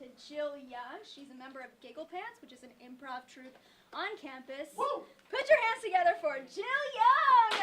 to Jill Young. She's a member of Giggle Pants, which is an improv troupe on campus. Woo! Put your hands together for Jill Young!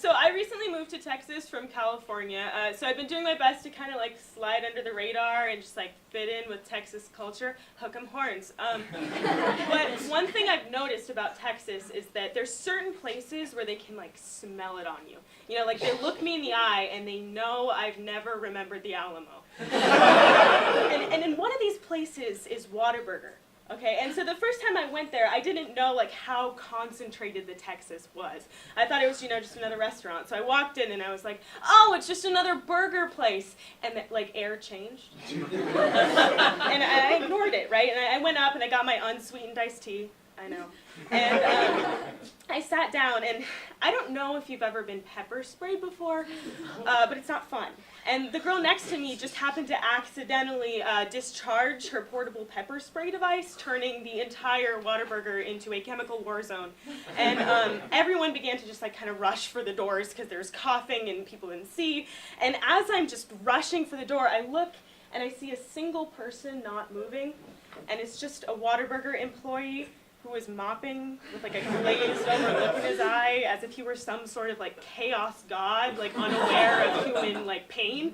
So I recently moved to Texas from California, so I've been doing my best to kind of like slide under the radar and just like fit in with Texas culture, hook 'em horns. But one thing I've noticed about Texas is that there's certain places where they can like smell it on you. You know, like they look me in the eye and they know I've never remembered the Alamo. and in one of these places is Whataburger. Okay, and so the first time I went there, I didn't know like how concentrated the Texas was. I thought it was, you know, just another restaurant. So I walked in and I was like, oh, it's just another burger place. And the, like air changed. And I ignored it, right? And I went up and I got my unsweetened iced tea. I know. And I sat down, and I don't know if you've ever been pepper sprayed before, but it's not fun. And the girl next to me just happened to accidentally discharge her portable pepper spray device, turning the entire Whataburger into a chemical war zone. And everyone began to just like kind of rush for the doors because there's coughing and people didn't see. And as I'm just rushing for the door, I look and I see a single person not moving, and it's just a Whataburger employee who was mopping with like a glazed over look in his eye as if he were some sort of like chaos god, like unaware of human like pain.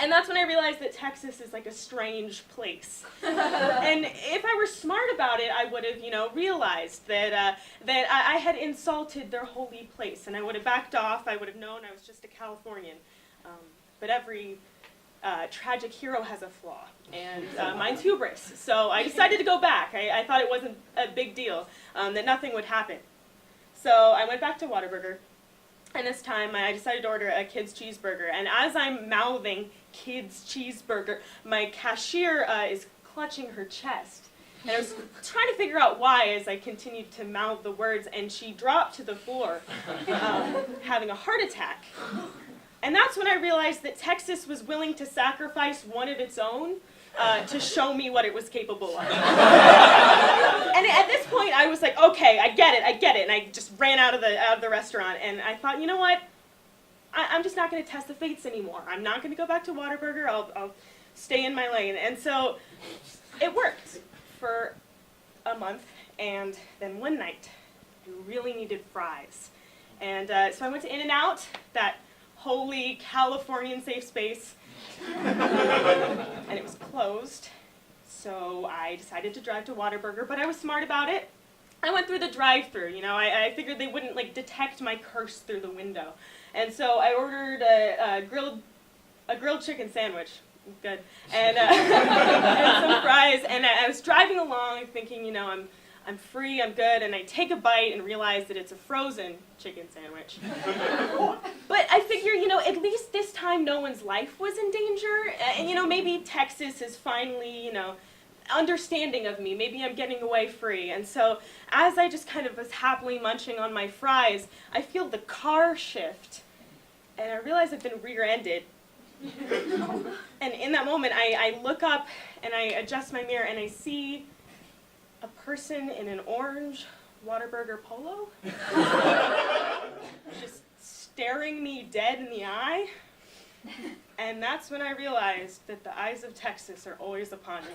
And that's when I realized that Texas is like a strange place. And if I were smart about it, I would have, you know, realized that I had insulted their holy place, and I would have backed off. I would have known I was just a Californian. But every tragic hero has a flaw, and mine's hubris. So I decided to go back. I thought it wasn't a big deal, that nothing would happen. So I went back to Whataburger, and this time I decided to order a kid's cheeseburger. And as I'm mouthing kid's cheeseburger, my cashier is clutching her chest. And I was trying to figure out why as I continued to mouth the words, and she dropped to the floor, having a heart attack. And that's when I realized that Texas was willing to sacrifice one of its own to show me what it was capable of. And at this point, I was like, okay, I get it. And I just ran out of the restaurant. And I thought, you know what? I'm just not going to test the fates anymore. I'm not going to go back to Whataburger. I'll stay in my lane. And so it worked for a month. And then one night, I really needed fries. And so I went to In-N-Out, that holy Californian safe space, and it was closed, so I decided to drive to Whataburger, but I was smart about it. I went through the drive-thru, you know, I figured they wouldn't like detect my curse through the window, and so I ordered a grilled chicken sandwich, good, and some fries, and I was driving along thinking, you know, I'm free, I'm good, and I take a bite and realize that it's a frozen chicken sandwich. But I figure, you know, at least this time no one's life was in danger, and, you know, maybe Texas is finally, you know, understanding of me. Maybe I'm getting away free. And so as I just kind of was happily munching on my fries, I feel the car shift, and I realize I've been rear-ended. And in that moment, I look up, and I adjust my mirror, and I see a person in an orange Whataburger polo, just staring me dead in the eye. And that's when I realized that the eyes of Texas are always upon me.